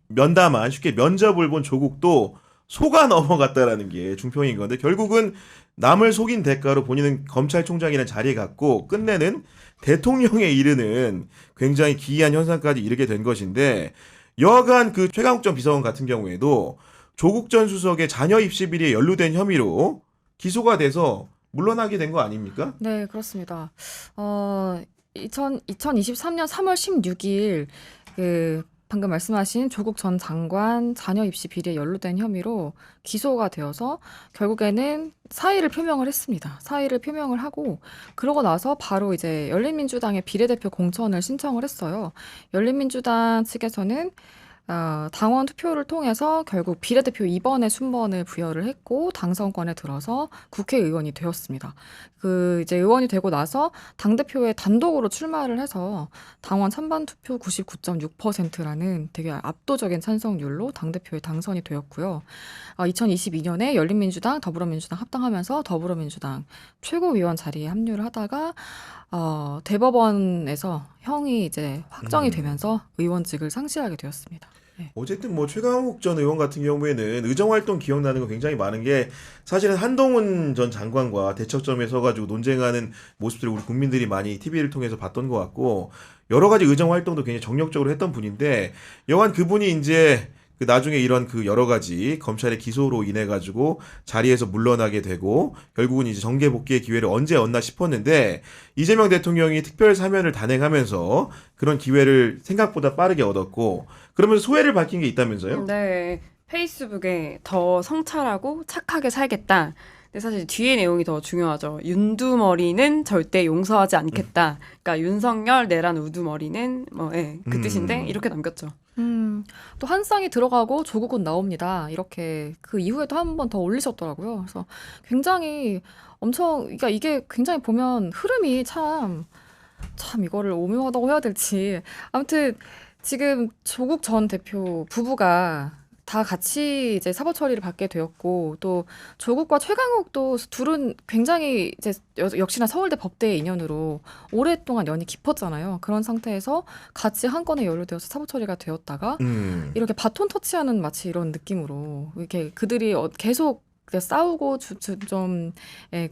면담한 쉽게 면접을 본 조국도 속아 넘어갔다라는 게 중평인 건데 결국은 남을 속인 대가로 본인은 검찰총장이라는 자리에 갔고 끝내는 대통령에 이르는 굉장히 기이한 현상까지 이르게 된 것인데 여하간 그 최강욱 전 비서관 같은 경우에도 조국 전 수석의 자녀 입시 비리에 연루된 혐의로 기소가 돼서 물러나게 된 거 아닙니까? 네, 그렇습니다. 2023년 3월 16일 그 방금 말씀하신 조국 전 장관 자녀 입시 비리에 연루된 혐의로 기소가 되어서 결국에는 사의를 표명을 했습니다. 사의를 표명을 하고 그러고 나서 바로 이제 열린민주당의 비례대표 공천을 신청을 했어요. 열린민주당 측에서는 당원 투표를 통해서 결국 비례대표 2번의 순번을 부여를 했고 당선권에 들어서 국회의원이 되었습니다. 이제 의원이 되고 나서 당대표에 단독으로 출마를 해서 당원 찬반 투표 99.6%라는 되게 압도적인 찬성률로 당대표에 당선이 되었고요. 2022년에 열린민주당, 더불어민주당 합당하면서 더불어민주당 최고위원 자리에 합류를 하다가 대법원에서 형이 이제 확정이 되면서 의원직을 상실하게 되었습니다. 네. 어쨌든 뭐 최강욱 전 의원 같은 경우에는 의정활동 기억나는 거 굉장히 많은 게 사실은 한동훈 전 장관과 대척점에 서가지고 논쟁하는 모습들을 우리 국민들이 많이 TV를 통해서 봤던 것 같고 여러 가지 의정활동도 굉장히 정력적으로 했던 분인데 여간 그분이 이제 나중에 이런 여러 가지 검찰의 기소로 인해 가지고 자리에서 물러나게 되고 결국은 이제 정계 복귀의 기회를 언제 얻나 싶었는데 이재명 대통령이 특별 사면을 단행하면서 그런 기회를 생각보다 빠르게 얻었고 그러면서 소회를 밝힌 게 있다면서요? 네, 페이스북에 더 성찰하고 착하게 살겠다. 근데 사실 뒤에 내용이 더 중요하죠. 윤두머리는 절대 용서하지 않겠다. 그러니까 윤석열 내란 우두머리는 그 뜻인데 이렇게 남겼죠. 또 한 쌍이 들어가고 조국은 나옵니다. 이렇게 그 이후에도 한 번 더 올리셨더라고요. 그래서 굉장히 그러니까 이게 굉장히 보면 흐름이 참 이거를 오묘하다고 해야 될지. 아무튼 지금 조국 전 대표 부부가 다 같이 이제 사법 처리를 받게 되었고 또 조국과 최강욱도 둘은 굉장히 이제 역시나 서울대 법대의 인연으로 오랫동안 연이 깊었잖아요. 그런 상태에서 같이 한 건에 연루되어서 사법 처리가 되었다가 이렇게 바톤 터치하는 마치 이런 느낌으로 이렇게 그들이 계속 싸우고 좀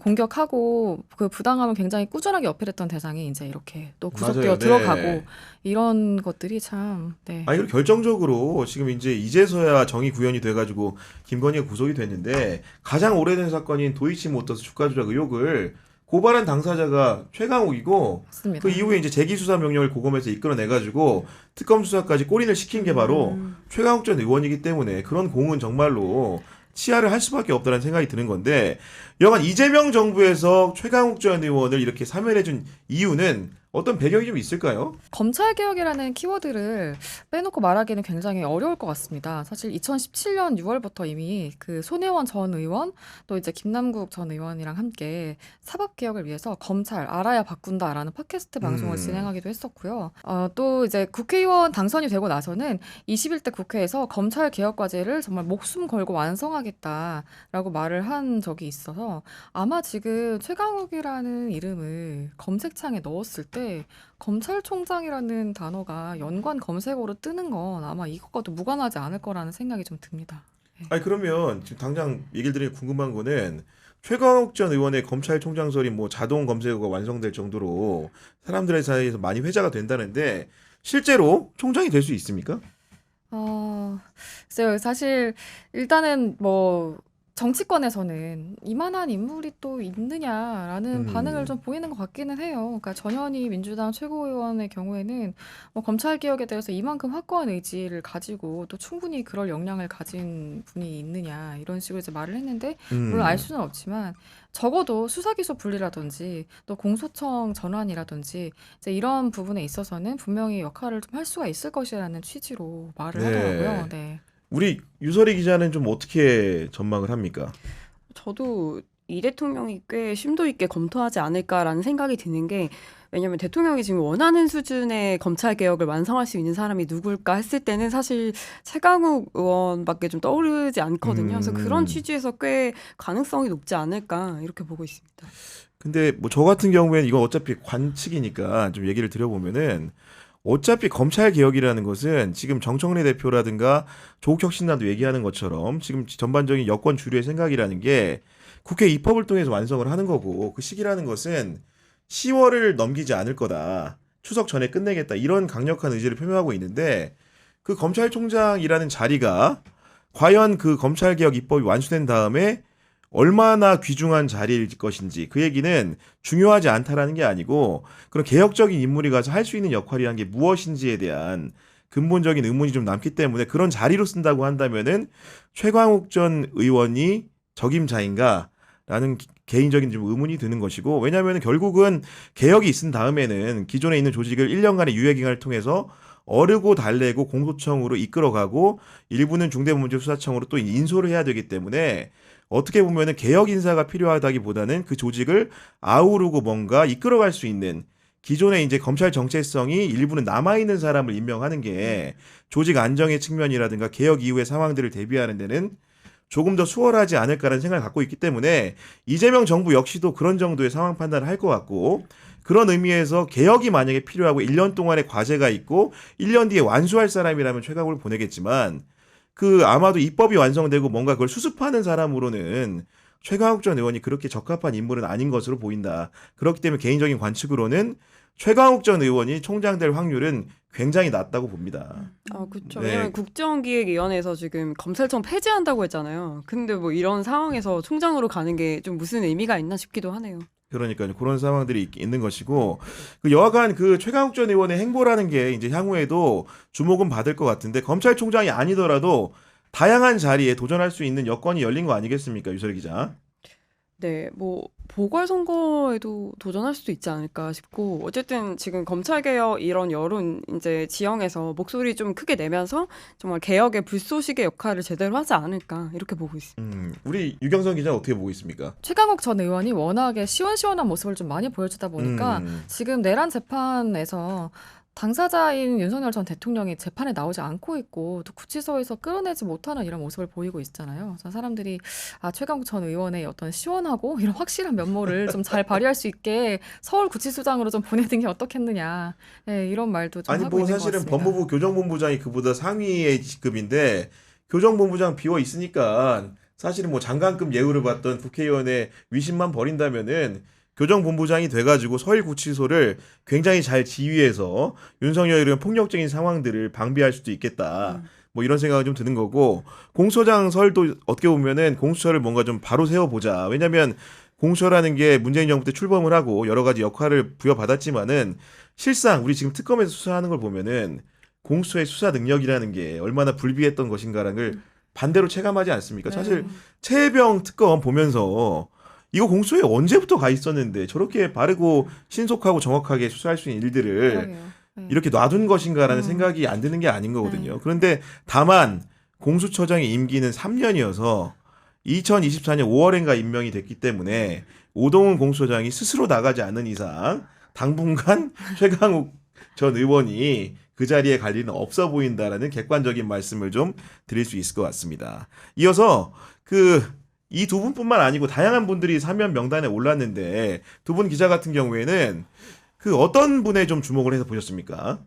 공격하고 그 부당함을 굉장히 꾸준하게 어필했던 대상이 이제 이렇게 또 구속되어 맞아요. 들어가고 네. 이런 것들이 참 아니 그리고 결정적으로 지금 이제서야 정의 구현이 돼가지고 김건희가 구속이 됐는데 가장 오래된 사건인 도이치모터스 주가 조작 의혹을 고발한 당사자가 최강욱이고 맞습니다. 그 이후에 이제 재기수사 명령을 고검에서 이끌어내가지고 특검 수사까지 꼬리를 식힌 게 바로 최강욱 전 의원이기 때문에 그런 공은 정말로 치하를 할 수밖에 없다는 생각이 드는 건데 여간 이재명 정부에서 최강욱 전 의원을 이렇게 사면해준 이유는 어떤 배경이 좀 있을까요? 검찰개혁이라는 키워드를 빼놓고 말하기는 굉장히 어려울 것 같습니다. 사실 2017년 6월부터 이미 그 손혜원 전 의원 또 이제 김남국 전 의원이랑 함께 사법개혁을 위해서 검찰 알아야 바꾼다라는 팟캐스트 방송을 진행하기도 했었고요. 또 이제 국회의원 당선이 되고 나서는 21대 국회에서 검찰개혁과제를 정말 목숨 걸고 완성하겠다라고 말을 한 적이 있어서 아마 지금 최강욱이라는 이름을 검색창에 넣었을 때 검찰총장이라는 단어가 연관 검색어로 뜨는 건 아마 이것과도 무관하지 않을 거라는 생각이 좀 듭니다. 네. 아니 그러면 지금 당장 얘기를 드리면 궁금한 거는 최강욱 전 의원의 검찰총장설이 뭐 자동 검색어가 완성될 정도로 사람들의 사이에서 많이 회자가 된다는데 실제로 총장이 될 수 있습니까? 글쎄요. 사실 일단은 뭐 정치권에서는 이만한 인물이 또 있느냐라는 반응을 좀 보이는 것 같기는 해요. 그러니까 전현희 민주당 최고위원의 경우에는 뭐 검찰개혁에 대해서 이만큼 확고한 의지를 가지고 또 충분히 그럴 역량을 가진 분이 있느냐 이런 식으로 이제 말을 했는데 물론 알 수는 없지만 적어도 수사기소 분리라든지 또 공소청 전환이라든지 이제 이런 부분에 있어서는 분명히 역할을 좀 할 수가 있을 것이라는 취지로 말을 하더라고요. 네. 우리 유설이 기자는 좀 어떻게 전망을 합니까? 저도 이 대통령이 꽤 심도 있게 검토하지 않을까라는 생각이 드는 게 왜냐하면 대통령이 지금 원하는 수준의 검찰 개혁을 완성할 수 있는 사람이 누굴까 했을 때는 사실 최강욱 의원밖에 좀 떠오르지 않거든요. 그래서 그런 취지에서 꽤 가능성이 높지 않을까 이렇게 보고 있습니다. 근데 뭐 저 같은 경우에는 이건 어차피 관측이니까 좀 얘기를 드려보면은 어차피 검찰 개혁이라는 것은 지금 정청래 대표라든가 조국혁신당도 얘기하는 것처럼 지금 전반적인 여권 주류의 생각이라는 게 국회 입법을 통해서 완성을 하는 거고 그 시기라는 것은 10월을 넘기지 않을 거다. 추석 전에 끝내겠다. 이런 강력한 의지를 표명하고 있는데 그 검찰총장이라는 자리가 과연 그 검찰개혁 입법이 완수된 다음에 얼마나 귀중한 자리일 것인지 그 얘기는 중요하지 않다라는 게 아니고 그런 개혁적인 인물이 가서 할 수 있는 역할이란 게 무엇인지에 대한 근본적인 의문이 좀 남기 때문에 그런 자리로 쓴다고 한다면은 최광욱 전 의원이 적임자인가? 라는 개인적인 좀 의문이 드는 것이고, 왜냐하면 결국은 개혁이 있은 다음에는 기존에 있는 조직을 1년간의 유예기간을 통해서 어르고 달래고 공소청으로 이끌어가고 일부는 중대범죄수사청으로 또 인소를 해야 되기 때문에 어떻게 보면은 개혁 인사가 필요하다기보다는 그 조직을 아우르고 뭔가 이끌어갈 수 있는 기존의 이제 검찰 정체성이 일부는 남아있는 사람을 임명하는 게 조직 안정의 측면이라든가 개혁 이후의 상황들을 대비하는 데는 조금 더 수월하지 않을까라는 생각을 갖고 있기 때문에 이재명 정부 역시도 그런 정도의 상황 판단을 할 것 같고, 그런 의미에서 개혁이 만약에 필요하고 1년 동안의 과제가 있고 1년 뒤에 완수할 사람이라면 최강욱을 보내겠지만, 그 아마도 입법이 완성되고 뭔가 그걸 수습하는 사람으로는 최강욱 전 의원이 그렇게 적합한 인물은 아닌 것으로 보인다. 그렇기 때문에 개인적인 관측으로는 최강욱 전 의원이 총장 될 확률은 굉장히 낮다고 봅니다. 그렇죠. 네. 왜냐면 국정기획위원회에서 지금 검찰청 폐지한다고 했잖아요. 근데 뭐 이런 상황에서 총장으로 가는 게 좀 무슨 의미가 있나 싶기도 하네요. 그러니까요. 그런 상황들이 있는 것이고, 그 여하간 그 최강욱 전 의원의 행보라는 게 이제 향후에도 주목은 받을 것 같은데, 검찰총장이 아니더라도 다양한 자리에 도전할 수 있는 여건이 열린 거 아니겠습니까, 유설 기자? 네, 뭐 보궐선거에도 도전할 수도 있지 않을까 싶고, 어쨌든 지금 검찰개혁 이런 여론 이제 지형에서 목소리 좀 크게 내면서 정말 개혁의 불쏘시개 역할을 제대로 하지 않을까 이렇게 보고 있습니다. 우리 유경선 기자 어떻게 보고 있습니까? 최강욱 전 의원이 워낙에 시원시원한 모습을 좀 많이 보여주다 보니까 음. 지금 내란 재판에서 당사자인 윤석열 전 대통령이 재판에 나오지 않고 있고 또 구치소에서 끌어내지 못하는 이런 모습을 보이고 있잖아요. 그래서 사람들이 최강욱 전 의원의 어떤 시원하고 이런 확실한 면모를 좀 잘 발휘할 수 있게 서울 구치소장으로 좀 보내는 게 어떻겠느냐, 네, 이런 말도 좀 아니 하고 뭐 있는 것 사실은 같습니다. 법무부 교정본부장이 그보다 상위의 직급인데, 교정본부장 비워 있으니까 사실은 뭐 장관급 예우를 받던 국회의원의 위신만 버린다면은 교정본부장이 돼가지고 서울구치소를 굉장히 잘 지휘해서 윤석열이 이런 폭력적인 상황들을 방비할 수도 있겠다. 뭐 이런 생각이 좀 드는 거고, 공소장 설도 어떻게 보면은 공수처를 뭔가 좀 바로 세워보자. 왜냐면 공수처라는 게 문재인 정부 때 출범을 하고 여러 가지 역할을 부여받았지만은 실상 우리 지금 특검에서 수사하는 걸 보면은 공수처의 수사 능력이라는 게 얼마나 불비했던 것인가라는 걸 반대로 체감하지 않습니까? 사실 최혜병 특검 보면서 이거 공수처에 언제부터 가 있었는데 저렇게 바르고 신속하고 정확하게 수사할 수 있는 일들을 그러게요. 네. 이렇게 놔둔 것인가라는 생각이 안 드는 게 아닌 거거든요. 그런데 다만 공수처장의 임기는 3년이어서 2024년 5월인가 임명이 됐기 때문에 오동훈 공수처장이 스스로 나가지 않는 이상 당분간 최강욱 전 의원이 그 자리에 갈 일은 없어 보인다라는 객관적인 말씀을 좀 드릴 수 있을 것 같습니다. 이어서 이 두 분뿐만 아니고 다양한 분들이 사면 명단에 올랐는데, 두 분 기자 같은 경우에는 어떤 분에 좀 주목을 해서 보셨습니까?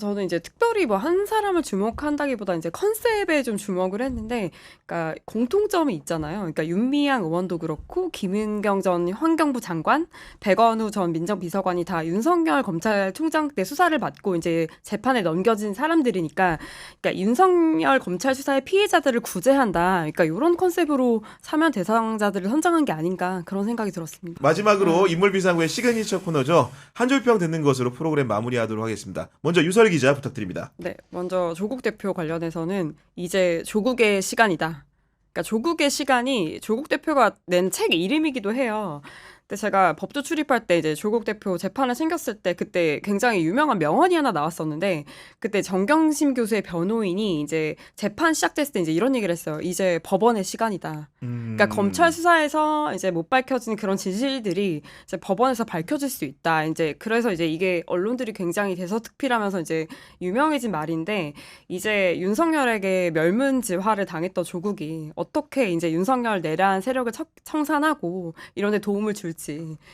저는 이제 특별히 뭐 한 사람을 주목한다기보다 이제 컨셉에 좀 주목을 했는데, 그러니까 공통점이 있잖아요. 그러니까 윤미향 의원도 그렇고 김은경 전 환경부 장관, 백원우 전 민정비서관이 다 윤석열 검찰총장 때 수사를 받고 이제 재판에 넘겨진 사람들이니까, 그러니까 윤석열 검찰 수사의 피해자들을 구제한다. 그러니까 이런 컨셉으로 사면 대상자들을 선정한 게 아닌가, 그런 생각이 들었습니다. 마지막으로 인물비상구의 시그니처 코너죠. 한 줄평 듣는 것으로 프로그램 마무리하도록 하겠습니다. 먼저 유설 기자 부탁드립니다. 네, 먼저 조국 대표 관련해서는 이제 조국의 시간이다. 그러니까 조국의 시간이 조국 대표가 낸 책 이름이기도 해요. 근데 제가 법조 출입할 때 이제 조국 대표 재판을 챙겼을 때 그때 굉장히 유명한 명언이 하나 나왔었는데, 그때 정경심 교수의 변호인이 이제 재판 시작됐을 때 이제 이런 얘기를 했어요. 이제 법원의 시간이다. 그러니까 검찰 수사에서 이제 못 밝혀진 그런 진실들이 이제 법원에서 밝혀질 수 있다. 이제 그래서 이제 이게 언론들이 굉장히 대서특필하면서 이제 유명해진 말인데, 이제 윤석열에게 멸문지화를 당했던 조국이 어떻게 이제 윤석열 내란 세력을 청산하고 이런 데 도움을 줄지,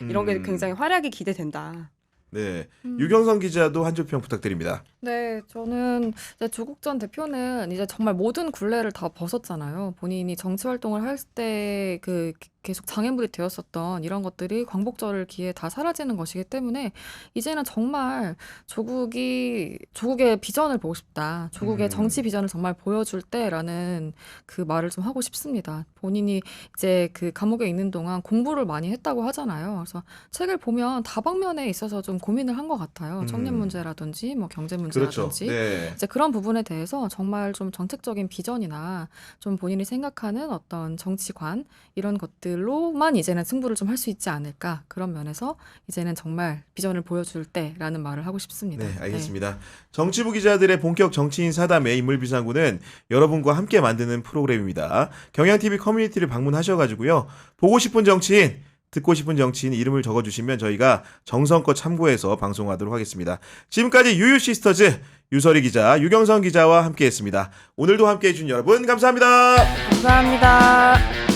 이런 게 굉장히 활약이 기대된다. 네, 유경선 기자도 한 줄평 부탁드립니다. 네, 저는 이제 조국 전 대표는 이제 정말 모든 굴레를 다 벗었잖아요. 본인이 정치 활동을 할 때 계속 장애물이 되었었던 이런 것들이 광복절 기회에 다 사라지는 것이기 때문에 이제는 정말 조국의 비전을 보고 싶다. 조국의 정치 비전을 정말 보여줄 때라는 그 말을 좀 하고 싶습니다. 본인이 이제 감옥에 있는 동안 공부를 많이 했다고 하잖아요. 그래서 책을 보면 다방면에 있어서 좀 고민을 한 것 같아요. 청년 문제라든지 뭐 경제 그렇죠. 문제라든지 네. 이제 그런 부분에 대해서 정말 좀 정책적인 비전이나 좀 본인이 생각하는 어떤 정치관 이런 것들로만 이제는 승부를 좀 할 수 있지 않을까 그런 면에서 이제는 정말 비전을 보여줄 때라는 말을 하고 싶습니다. 네, 알겠습니다. 정치부 기자들의 본격 정치인 사담의 인물비상구는 여러분과 함께 만드는 프로그램입니다. 경향TV 커뮤니티를 방문하셔가지고요. 보고 싶은 정치인, 듣고 싶은 정치인 이름을 적어주시면 저희가 정성껏 참고해서 방송하도록 하겠습니다. 지금까지 유유시스터즈 유설희 기자, 유경선 기자와 함께했습니다. 오늘도 함께해준 여러분 감사합니다. 감사합니다.